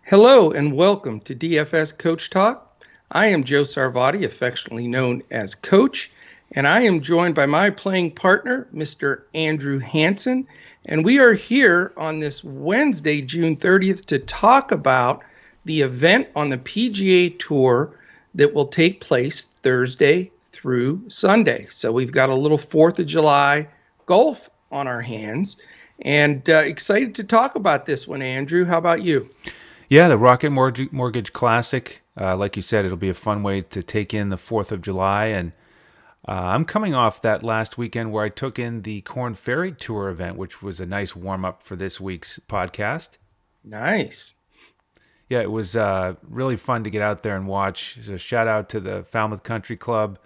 Hello and welcome to DFS Coach Talk. I am Joe Sarvati, affectionately known as Coach, and I am joined by my playing partner, Mr. Andrew Hansen. And we are here on this Wednesday, June 30th, to talk about the event on the PGA Tour that will take place Thursday through Sunday. So we've got a little 4th of July golf on our hands, and excited to talk about this one, Andrew. How about you? Yeah, the Rocket Mortgage Classic. Like you said, it'll be a fun way to take in the 4th of July. And I'm coming off that last weekend where I took in the Corn Ferry Tour event, which was a nice warm up for this week's podcast. Nice. Yeah, it was really fun to get out there and watch. So shout out to the Falmouth Country Club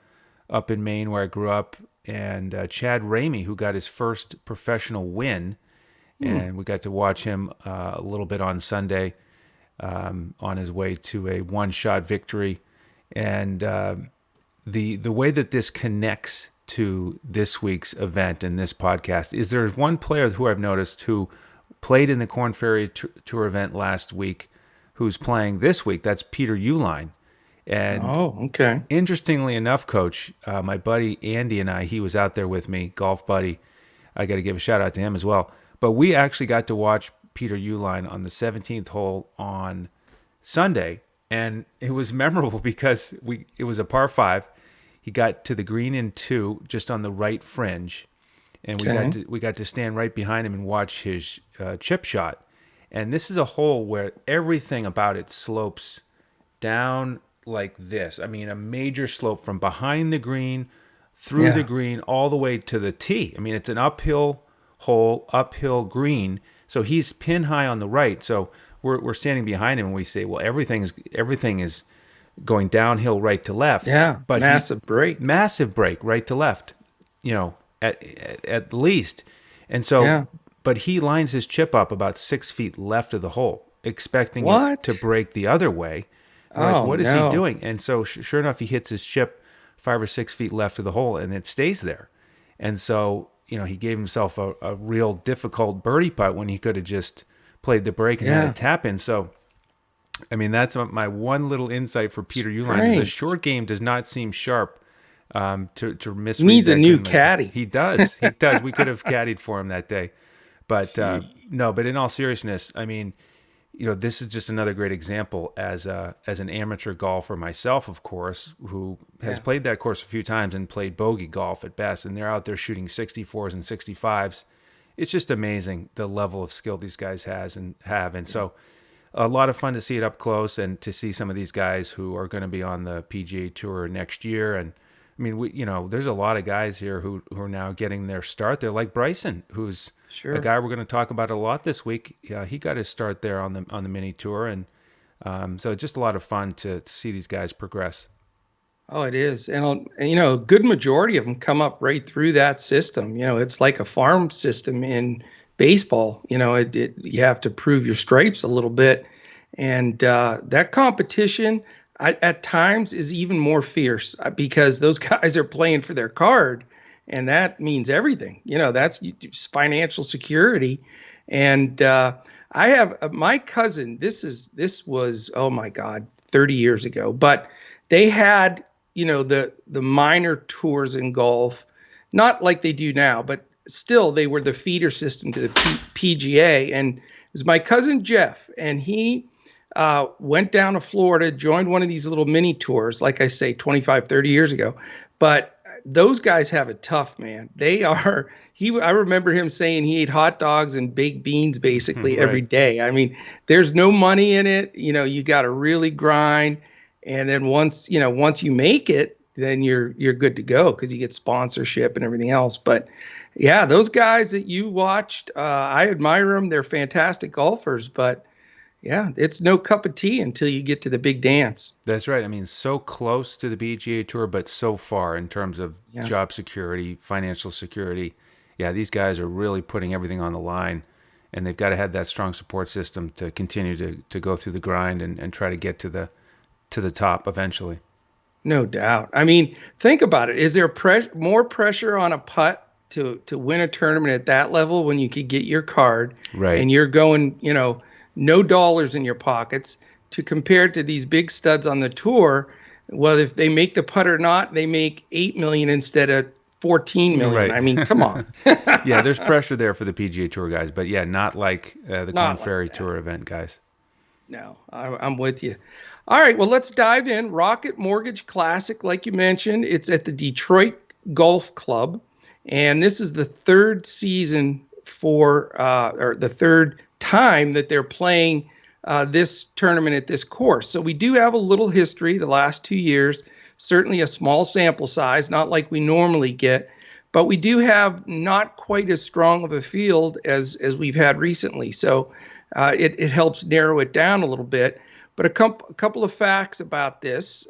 up in Maine where I grew up, and Chad Ramey, who got his first professional win. And we got to watch him a little bit on Sunday. On his way to a one-shot victory, and the way that this connects to this week's event and this podcast is there's one player who I've noticed who played in the Corn Ferry Tour event last week, who's playing this week. That's Peter Uihlein, and Oh, okay. interestingly enough, Coach, my buddy Andy and he was out there with me, golf buddy. I got to give a shout out to him as well. But we actually got to watch Peter Uihlein on the 17th hole on Sunday, and it was memorable because it was a par 5. He got to the green in 2, just on the right fringe, and Okay. we got to stand right behind him and watch his chip shot. And this is a hole where everything about it slopes down like this. I mean, a major slope from behind the green through the Yeah. green all the way to the tee. I mean, it's an uphill hole, uphill green. So he's pin high on the right. So we're standing behind him and we say, well, everything is going downhill right to left. Yeah. But he Massive break. massive break right to left, at least. And so, Yeah. but he lines his chip up about 6 feet left of the hole, expecting it to What? break the other way. We're like, Oh, what is he no. doing? And so, sure enough, he hits his chip 5 or 6 feet left of the hole, and it stays there. And so, he gave himself a real difficult birdie putt when he could have just played the break and had a Yeah. tap in. So, I mean, that's my one little insight for Peter Uihlein is the Strange. short game does not seem sharp to He misread needs a that new green like that. caddy. He does. He does. We could have caddied for him that day. But Gee. no, but in all seriousness, I mean, this is just another great example as an amateur golfer myself, of course, who has Yeah. played that course a few times and played bogey golf at best, and they're out there shooting 64s and 65s. It's just amazing the level of skill these guys have, and so a lot of fun to see it up close and to see some of these guys who are going to be on the PGA Tour next year. And I mean, there's a lot of guys here who are now getting their start. They're like Bryson, who's a Sure. guy we're going to talk about a lot this week. He got his start there on the mini tour, and so it's just a lot of fun to see these guys progress. Oh, it is. And a good majority of them come up right through that system. It's like a farm system in baseball. You have to prove your stripes a little bit. And that competition at times is even more fierce because those guys are playing for their card. And that means everything. That's financial security. And I have my cousin. This was, oh my God, 30 years ago. But they had the minor tours in golf, not like they do now, but still they were the feeder system to the PGA. And it was my cousin Jeff, and he went down to Florida, joined one of these little mini tours, like I say, 25, 30 years ago. But those guys have it tough, man. I remember him saying he ate hot dogs and baked beans basically every Right. day. I mean, there's no money in it. You got to really grind. And then once you make it, then you're good to go because you get sponsorship and everything else. But yeah, those guys that you watched, I admire them. They're fantastic golfers, but yeah, it's no cup of tea until you get to the big dance. That's right. I mean, so close to the PGA Tour, but so far in terms of Yeah. job security, financial security. Yeah, these guys are really putting everything on the line, and they've got to have that strong support system to continue to go through the grind and try to get to the top eventually. No doubt. I mean, think about it. Is there more pressure on a putt to win a tournament at that level when you could get your card Right. and you're going, no dollars in your pockets, to compare to these big studs on the tour. Well, if they make the putt or not, they make 8 million instead of 14 million. Right. I mean, come on. Yeah, there's pressure there for the PGA Tour guys, but yeah, not like the Korn Not like Ferry that. Tour event guys. No, I'm with you. All right, well, let's dive in. Rocket Mortgage Classic, like you mentioned, it's at the Detroit Golf Club, and this is the third season or the third time that they're playing this tournament at this course. So we do have a little history the last 2 years, certainly a small sample size, not like we normally get, but we do have not quite as strong of a field as we've had recently. So it helps narrow it down a little bit. But a couple of facts about this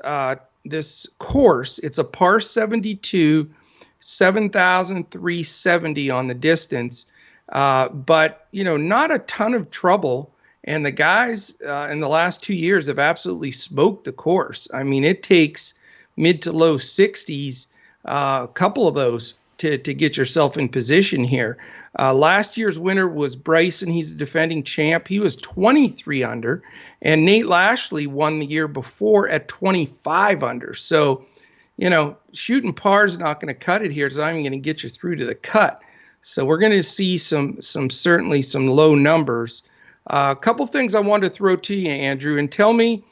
course. It's a par 72, 7,370 on the distance, but not a ton of trouble. And the guys in the last 2 years have absolutely smoked the course. I mean, it takes mid to low 60s, a couple of those to get yourself in position here. Last year's winner was Bryson. He's the defending champ. He was 23 under. And Nate Lashley won the year before at 25 under. So, shooting par is not going to cut it here. It's not even going to get you through to the cut. So we're going to see certainly some low numbers. A couple things I wanted to throw to you, Andrew, and tell me,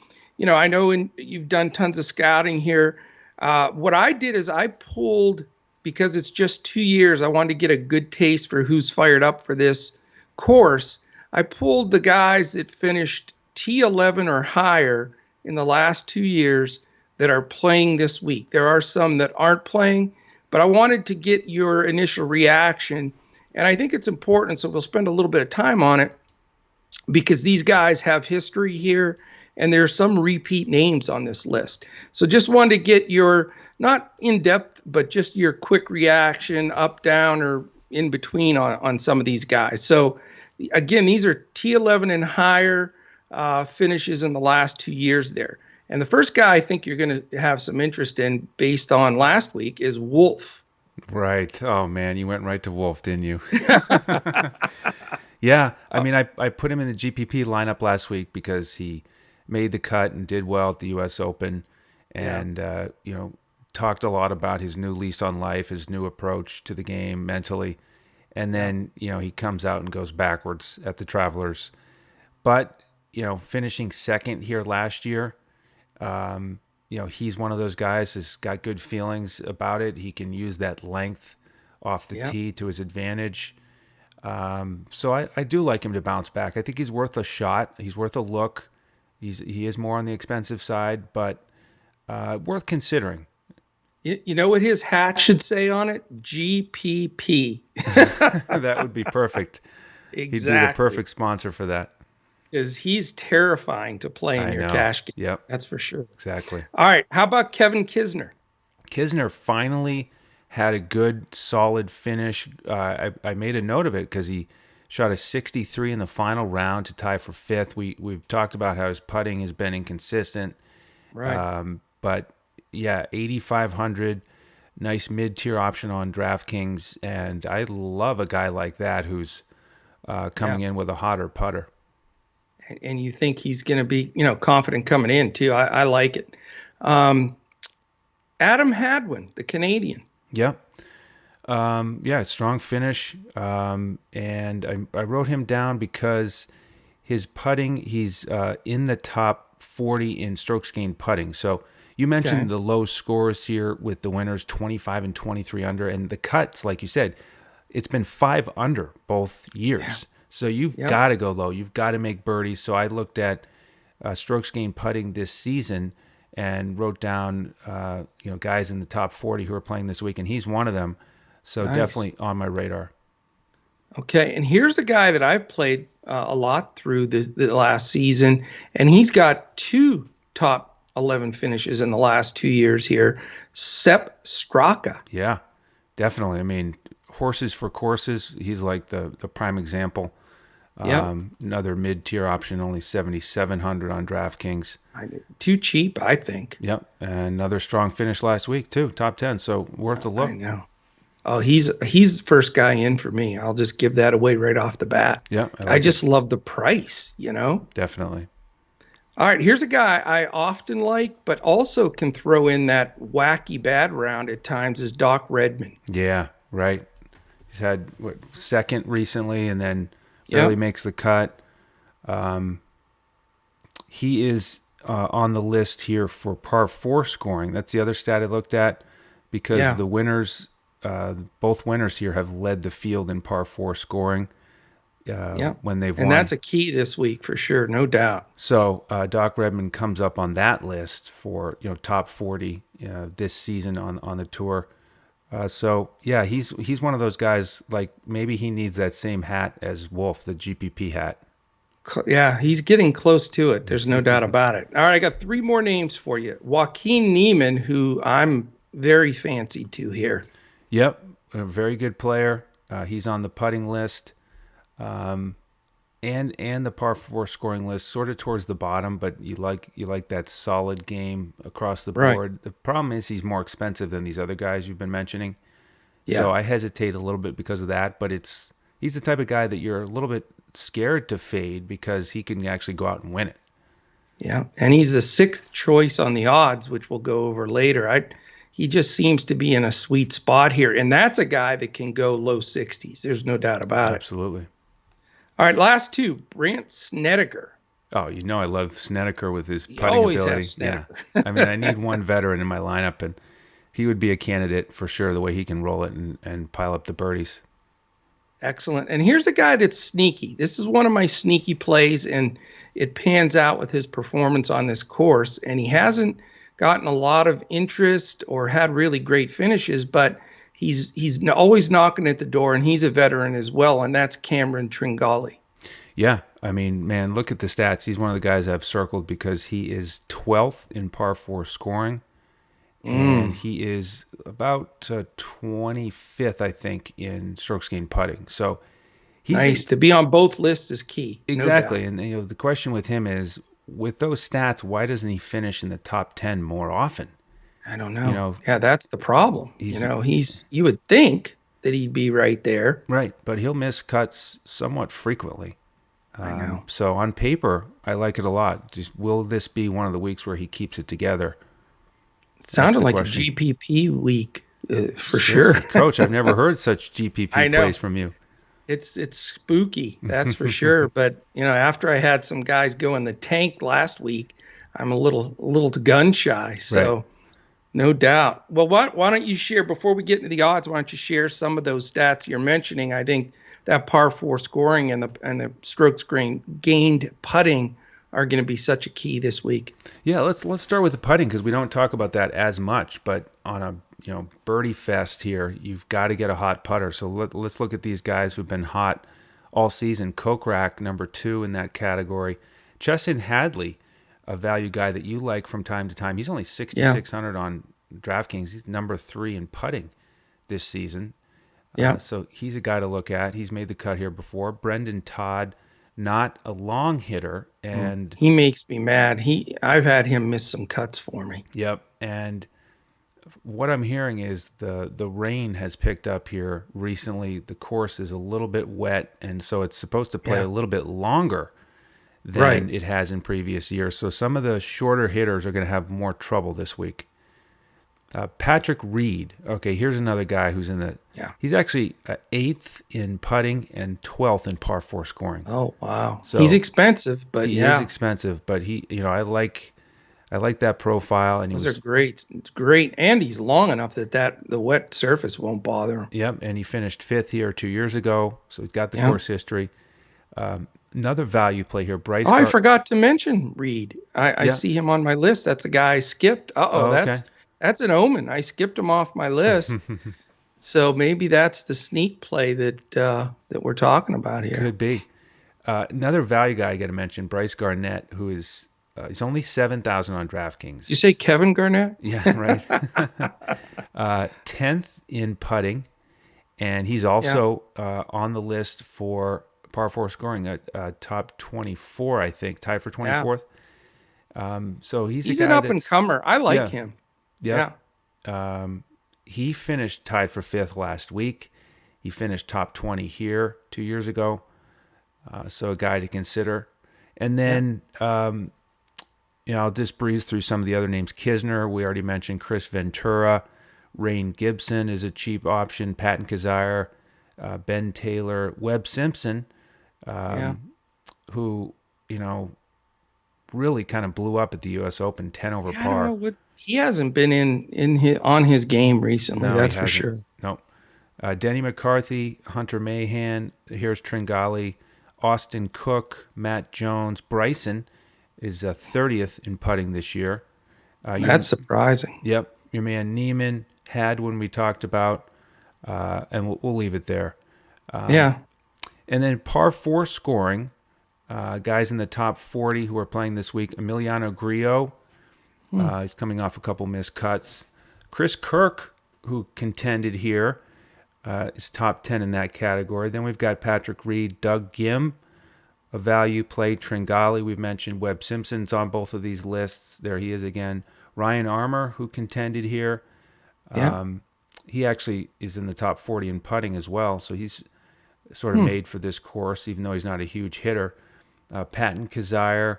I know you've done tons of scouting here. What I did is I pulled, because it's just 2 years, I wanted to get a good taste for who's fired up for this course. I pulled the guys that finished T11 or higher in the last 2 years that are playing this week. There are some that aren't playing, but I wanted to get your initial reaction. And I think it's important, so we'll spend a little bit of time on it, because these guys have history here, and there are some repeat names on this list. So just wanted to get your, not in-depth, but just your quick reaction, up, down, or in between on some of these guys. So again, these are T11 and higher finishes in the last 2 years there. And the first guy I think you're going to have some interest in based on last week is Wolf. Right. Oh, man, you went right to Wolf, didn't you? Yeah. I mean, I put him in the GPP lineup last week because he made the cut and did well at the U.S. Open, and, talked a lot about his new lease on life, his new approach to the game mentally. And then, he comes out and goes backwards at the Travelers. But, finishing second here last year, he's one of those guys that's got good feelings about it. He can use that length off the tee to his advantage. So I do like him to bounce back. I think he's worth a shot. He's worth a look. He is more on the expensive side, but worth considering. You know what his hat should say on it? GPP. That would be perfect. Exactly. He'd be the perfect sponsor for that. Because he's terrifying to play in your cash game. Yep. That's for sure. Exactly. All right. How about Kevin Kisner? Kisner finally had a good, solid finish. I made a note of it because he shot a 63 in the final round to tie for fifth. We've talked about how his putting has been inconsistent. Right. But yeah, 8,500, nice mid-tier option on DraftKings, and I love a guy like that who's coming in with a hotter putter. And you think he's going to be, confident coming in too. I like it. Adam Hadwin, the Canadian. Yep. Strong finish. And I wrote him down because his putting, he's in the top 40 in strokes gained putting. So you mentioned the low scores here with the winners, 25 and 23 under, and the cuts, like you said, it's been 5 under both years. Yeah. So you've got to go low. You've got to make birdies. So I looked at strokes gained putting this season and wrote down, guys in the top 40 who are playing this week, and he's one of them. So definitely on my radar. Okay, and here's a guy that I've played a lot through the last season, and he's got 2 top 11 finishes in the last 2 years here. Sepp Straka. Yeah, definitely. I mean, horses for courses, he's like the prime example. Another mid-tier option, only 7,700 on DraftKings. Too cheap, I think. Yep, and another strong finish last week too, top 10. So worth a look. I know. Oh, he's the first guy in for me. I'll just give that away right off the bat. Yeah, I I like it. just love the price. Definitely. All right, here's a guy I often like, but also can throw in that wacky bad round at times is Doc Redman. Yeah, right. He's had second recently, and then barely Yep. makes the cut. He is on the list here for par four scoring. That's the other stat I looked at because Yeah. the winners, both winners here, have led the field in par four scoring Yep. when they've And won. that's a key this week for sure, no doubt. So Doc Redman comes up on that list for top 40 this season on the tour. So yeah, he's one of those guys. Like maybe he needs that same hat as Wolf, the GPP hat. Yeah, he's getting close to it. There's no doubt about it. All right, I got three more names for you. Joaquin Neiman, who I'm very fancy to here. Yep, a very good player. He's on the putting list, and the par four scoring list, sort of towards the bottom. But you like that solid game across the Right. board. The problem is he's more expensive than these other guys you've been mentioning. So Yeah. I hesitate a little bit because of that. But he's the type of guy that you're a little bit scared to fade because he can actually go out and win it. Yeah. And he's the sixth choice on the odds, which we'll go over later. He just seems to be in a sweet spot here. And that's a guy that can go low 60s. There's no doubt about it. Absolutely. All right, last two. Brant Snedeker. Oh, I love Snedeker with his You putting always have ability. Yeah. Snedeker. I mean, I need one veteran in my lineup, and he would be a candidate for sure, the way he can roll it and pile up the birdies. Excellent. And here's a guy that's sneaky. This is one of my sneaky plays, and it pans out with his performance on this course. And he hasn't gotten a lot of interest or had really great finishes, but he's always knocking at the door, and he's a veteran as well. And that's Cameron Tringali. Yeah. I mean, man, look at the stats. He's one of the guys I've circled because he is 12th in par four scoring, and Mm, he is about 25th, I think, in strokes gained putting. So he's nice. To be on both lists is key, no exactly. doubt. And the question with him is, with those stats, why doesn't he finish in the top 10 more often? I don't You know. know, Yeah, that's the problem. he's You would think that he'd be right there. right, but he'll miss cuts somewhat frequently. I know. So on paper, I like it a lot. Just will this be one of the weeks where he keeps it together? It That's sounded the like a question. GPP week for sure. Seriously, Coach, I've never heard such I GPP know. plays from you. It's spooky, that's for sure. But after I had some guys go in the tank last week, I'm a little gun shy. Right. So no doubt. Well, why don't you share before we get into the odds? Why don't you share some of those stats you're mentioning? I think that par four scoring and the strokes gained putting are going to be such a key this week. Yeah, let's start with the putting because we don't talk about that as much. But on a birdie fest here, you've got to get a hot putter. So let's look at these guys who've been hot all season. Kokrak, number 2 in that category. Chesson Hadley, a value guy that you like from time to time. He's only Yeah, 6,600 on DraftKings. He's number 3 in putting this season. yeah. So he's a guy to look at. He's made the cut here before. Brendan Todd, not a long hitter, and He makes me mad. I've had him miss some cuts for me. yep. And what I'm hearing is the rain has picked up here recently. The course is a little bit wet, and so it's supposed to play Yeah, a little bit longer right. than it has in previous years. So some of the shorter hitters are going to have more trouble this week. Patrick Reed. Okay, here's another guy who's in the. Yeah. He's actually 8th in putting and 12th in par four scoring. Oh, wow. He's So expensive, but he is yeah, expensive, but I like that profile, and he those are was great. It's great. And he's long enough that the wet surface won't bother him. yep, and he finished 5th here 2 years ago, so he's got the Yeah. course history. Another value play here, Bryce. Oh, I forgot to mention Reed. I Yeah. see him on my list. That's a guy I skipped. Uh-oh, Oh, okay. that's an omen. I skipped him off my list. So maybe that's the sneak play that we're talking about here. Could be. Another value guy I got to mention, Bryce Garnett, who is he's only 7,000 on Did you DraftKings. say Kevin Garnett? Yeah, right. 10th in putting, and he's Yeah. also on the list for par four scoring at top 24, I think, tied for Yeah. 24th. So he's a He's an guy up and that's comer. I like yeah, him. yep. Yeah. he finished tied for 5th last week. He finished top 20 here 2 years ago. So a guy to consider. And then, I'll just breeze through some of the other names. Kisner, we already mentioned. Chris Ventura. Rain Gibson is a cheap option. Patton Kizzire, Ben Taylor. Webb Simpson, who, really kind of blew up at the U.S. Open, 10 over Yeah, I par. don't know what he hasn't been on his game recently. No, That's he for hasn't. sure. Nope. Denny McCarthy, Hunter Mahan, here's Tringali, Austin Cook, Matt Jones. Bryson is 30th in putting this year. That's surprising. Yep. Your man Neiman had when we talked about, and we'll leave it there. Yeah. And then par 4 scoring, guys in the top 40 who are playing this week. Emiliano Grillo, he's coming off a couple missed cuts. Chris Kirk, who contended here, is top 10 in that category. Then we've got Patrick Reed, Doug Gim, a value play. Tringali, we've mentioned. Webb Simpson's on both of these lists. There he is again. Ryan Armour, who contended here. Yeah. He actually is in the top 40 in putting as well, so he's sort of made for this course, even though he's not a huge hitter. Patton Kizzire,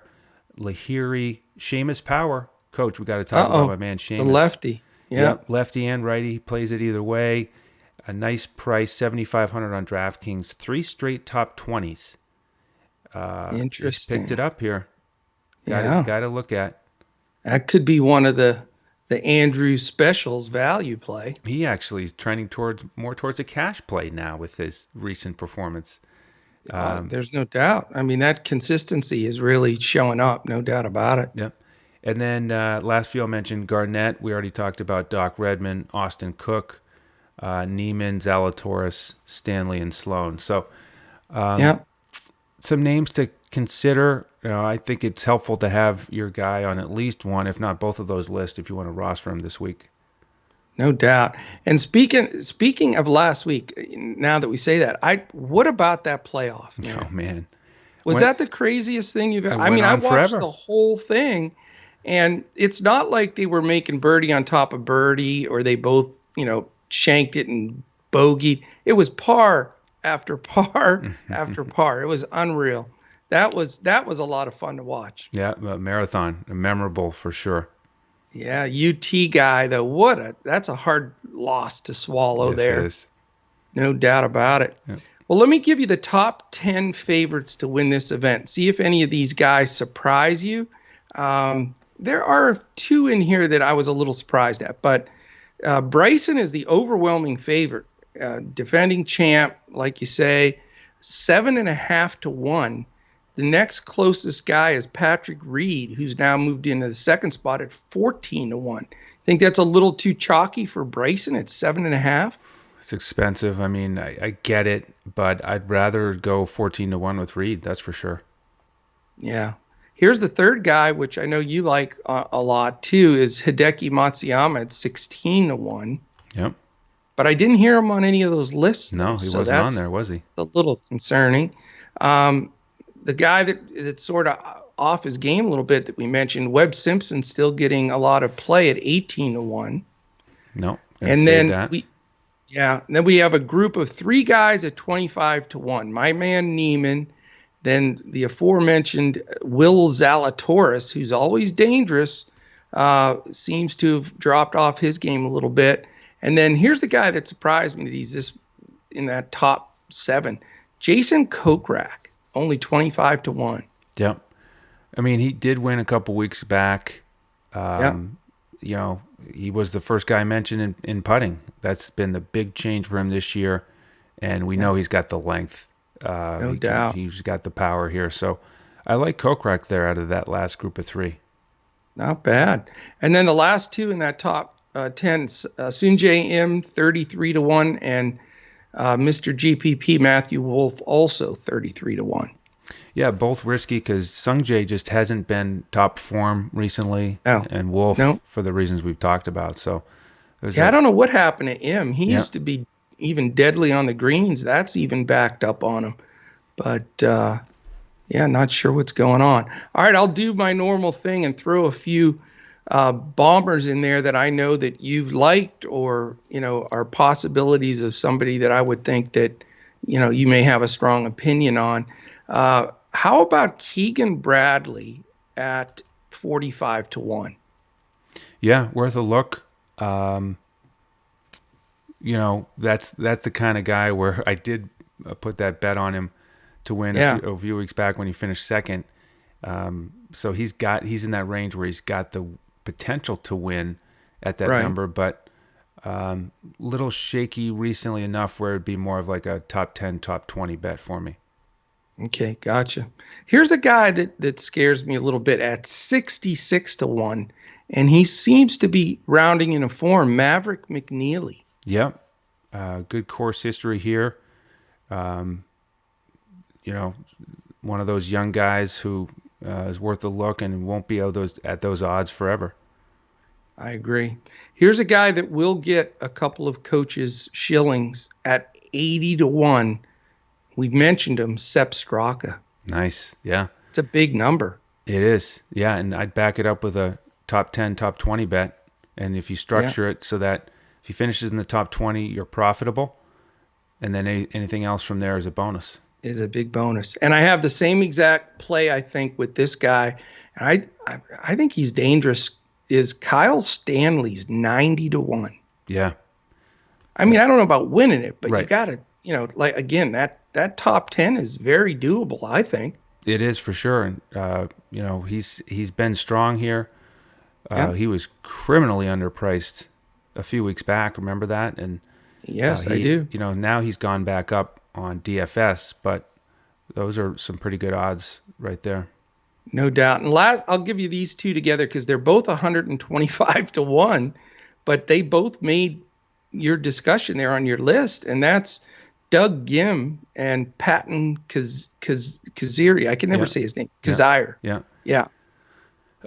Lahiri, Seamus Power. Coach, we got to talk about my man Seamus. The lefty. Yeah. Yep, lefty and righty. He plays it either way. A nice price, 7,500 on DraftKings. 3 straight top 20s. Interesting. He's picked it up here. Got to look at. That could be one of the Andrew Specials value play. He actually is trending more towards a cash play now with his recent performance. There's no doubt. I mean, that consistency is really showing up, no doubt about it. Yep. And then last few I mentioned Garnett. We already talked about Doc Redman, Austin Cook, Neiman, Zalatoris, Stanley, and Sloan. So some names to consider. I think it's helpful to have your guy on at least one, if not both of those lists, if you want to roster him this week. No doubt. And speaking of last week, now that we say that, what about that playoff? Oh man, was that the craziest thing you've ever? I mean, I watched the whole thing, and it's not like they were making birdie on top of birdie, or they both shanked it and bogeyed. It was par after par after par. It was unreal. That was a lot of fun to watch. Yeah, marathon, memorable for sure. Yeah, UT guy though. That's a hard loss to swallow. Yes, there. It is. No doubt about it. Yeah. Well, let me give you the top 10 favorites to win this event. See if any of these guys surprise you. There are 2 in here that I was a little surprised at, but Bryson is the overwhelming favorite. Defending champ, like you say, 7.5 to 1. The next closest guy is Patrick Reed, who's now moved into the second spot at 14 to 1. Think that's a little too chalky for Bryson at 7.5? It's expensive. I mean, I get it, but I'd rather go 14 to 1 with Reed. That's for sure. Yeah. Here's the third guy, which I know you like a lot too, is Hideki Matsuyama at 16 to 1. Yep. But I didn't hear him on any of those lists. No, he wasn't on there, was he? It's a little concerning. The guy that's sort of off his game a little bit that we mentioned, Webb Simpson, still getting a lot of play at 18 to 1. No. And then we have a group of 3 guys at 25 to 1. My man Neiman, then the aforementioned Will Zalatoris, who's always dangerous, seems to have dropped off his game a little bit. And then here's the guy that surprised me that he's this in that top 7, Jason Kokrak. Only 25 to 1. Yep. I mean, he did win a couple weeks back. He was the first guy mentioned in putting. That's been the big change for him this year. And we know he's got the length. No doubt. He's got the power here. So I like Kokrak there out of that last group of 3. Not bad. And then the last 2 in that top 10, Sunjae Im, 33 to 1, and Mr. GPP Matthew Wolf also 33 to 1. Yeah, both risky because Sungjae just hasn't been top form recently, and Wolf for the reasons we've talked about. So, I don't know what happened to him. He used to be even deadly on the greens. That's even backed up on him. But not sure what's going on. All right, I'll do my normal thing and throw a few bombers in there that I know that you've liked, or are possibilities of somebody that I would think that you may have a strong opinion on. How about Keegan Bradley at 45-1? Yeah, worth a look. That's the kind of guy where I did put that bet on him to win Yeah, a few weeks back when he finished second. So he's in that range where he's got the potential to win at that right. number, but little shaky recently enough where it'd be more of like a top 10, top 20 bet for me. Okay, gotcha. Here's a guy that scares me a little bit at 66-1, and he seems to be rounding in a form. Maverick McNeely. Yep. Good course history here. Um, you know, One of those young guys who is worth a look and won't be at those odds forever. I agree. Here's a guy that will get a couple of coaches' shillings at 80-1. We've mentioned him, Sepp Straka. Nice. Yeah, It's a big number. it is. Yeah, and I'd back it up with a top 10, top 20 bet. And if you Yeah, structure it so that if he finishes in the top 20, you're profitable. And then anything else from there is a bonus. is a big bonus. And I have the same exact play, I think, with this guy. And I think he's dangerous. Is Kyle Stanley's 90-1. Yeah. I mean, I don't know about winning it, but you Right. got to, like, again, that top 10 is very doable, I think. It is for sure. And, he's been strong here. Yeah. He was criminally underpriced a few weeks back. Remember that? And Yes, I do. now he's gone back up on DFS, but those are some pretty good odds right there. No doubt. And last, I'll give you these two together because they're both 125-1, but they both made your discussion there on your list, and that's Doug Gim and Patton Kaziri. I can never Yeah. say his name. Yeah. Kazire. Yeah. Yeah.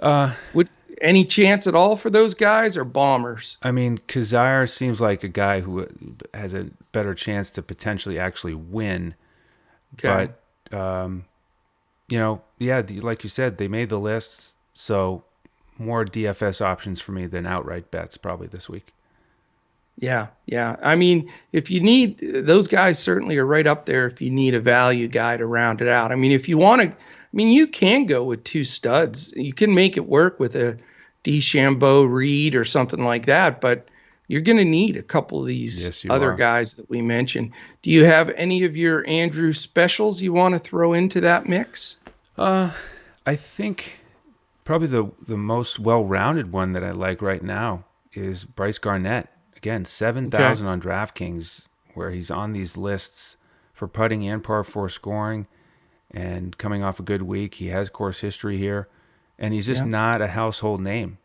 Uh, Would any chance at all for those guys or bombers? I mean, Kazire seems like a guy who has a better chance to potentially actually win. Okay. But, yeah, like you said, they made the lists. So more DFS options for me than outright bets probably this week. Yeah, yeah. I mean, if you need those guys, certainly are right up there. If you need a value guy to round it out, I mean, if you want to, I mean, you can go with two studs. You can make it work with a DeChambeau, Reed, or something like that. But you're going to need a couple of these Yes, you other are. guys that we mentioned. Do you have any of your Andrew specials you want to throw into that mix? I think probably the most well-rounded one that I like right now is Bryce Garnett. Again, Okay. 7,000 on DraftKings, where he's on these lists for putting and par four scoring, and coming off a good week. He has course history here, and he's just Yeah. not a household name.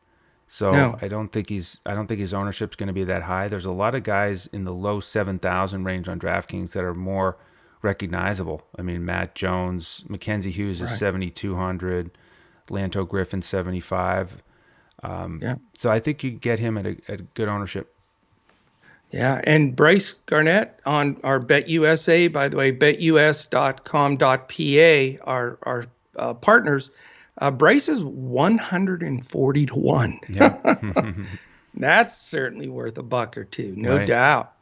So No. I don't think his ownership's going to be that high. There's a lot of guys in the low 7,000 range on DraftKings that are more recognizable. I mean, Matt Jones, Mackenzie Hughes is Right. 7,200, Lanto Griffin 75. Yeah. So I think you can get him at a good ownership. Yeah, and Bryce Garnett on our BetUSA, by the way, betus.com.pa, our partners. Bryce is 140-1. Yeah. That's certainly worth a buck or two, no Right. doubt.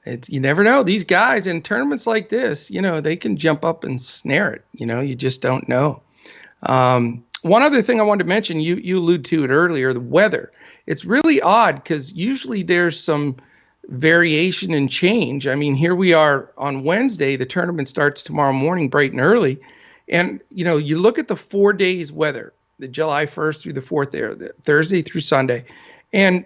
It's, you never know. These guys in tournaments like this, they can jump up and snare it. You just don't know. One other thing I wanted to mention, you alluded to it earlier, the weather. It's really odd because usually there's some variation and change. I mean, here we are on Wednesday. The tournament starts tomorrow morning, bright and early. And, you look at the 4 days weather, the July 1st through the 4th there, the Thursday through Sunday, and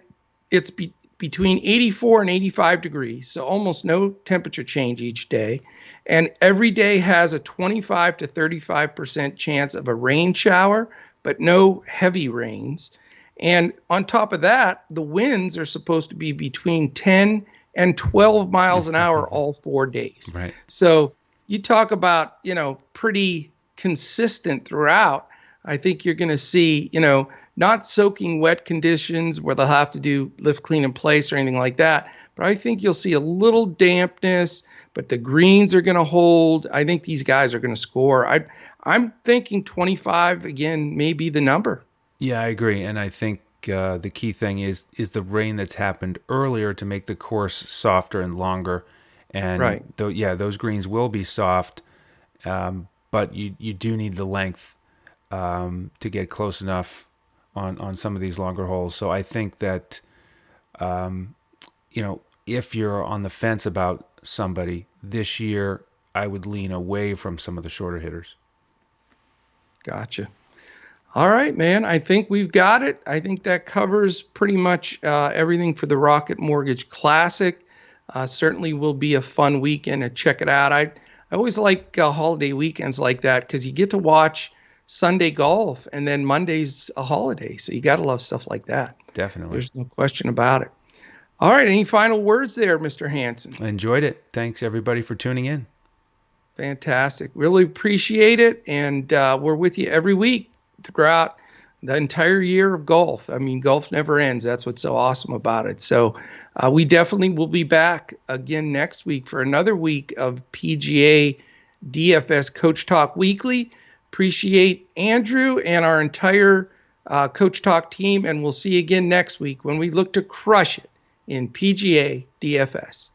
it's between 84 and 85 degrees. So almost no temperature change each day. And every day has a 25 to 35% chance of a rain shower, but no heavy rains. And on top of that, the winds are supposed to be between 10 and 12 miles an hour all 4 days. Right. So you talk about, pretty consistent throughout. I think you're going to see, not soaking wet conditions where they'll have to do lift, clean, in place or anything like that. But I think you'll see a little dampness, but the greens are going to hold. I think these guys are going to score. I'm thinking 25 again, may be the number. Yeah, I agree. And I think the key thing is the rain that's happened earlier to make the course softer and longer. And Right. those greens will be soft, but you do need the length to get close enough on some of these longer holes. So I think that if you're on the fence about somebody this year, I would lean away from some of the shorter hitters. Gotcha. All right, man. I think we've got it. I think that covers pretty much everything for the Rocket Mortgage Classic. Certainly will be a fun weekend to check it out. I always like holiday weekends like that because you get to watch Sunday golf and then Monday's a holiday. So you got to love stuff like that. Definitely. There's no question about it. All right. Any final words there, Mr. Hansen? I enjoyed it. Thanks, everybody, for tuning in. Fantastic. Really appreciate it. And we're with you every week throughout the entire year of golf. I mean, golf never ends. That's what's so awesome about it. So we definitely will be back again next week for another week of PGA DFS Coach Talk Weekly. Appreciate Andrew and our entire Coach Talk team. And we'll see you again next week when we look to crush it in PGA DFS.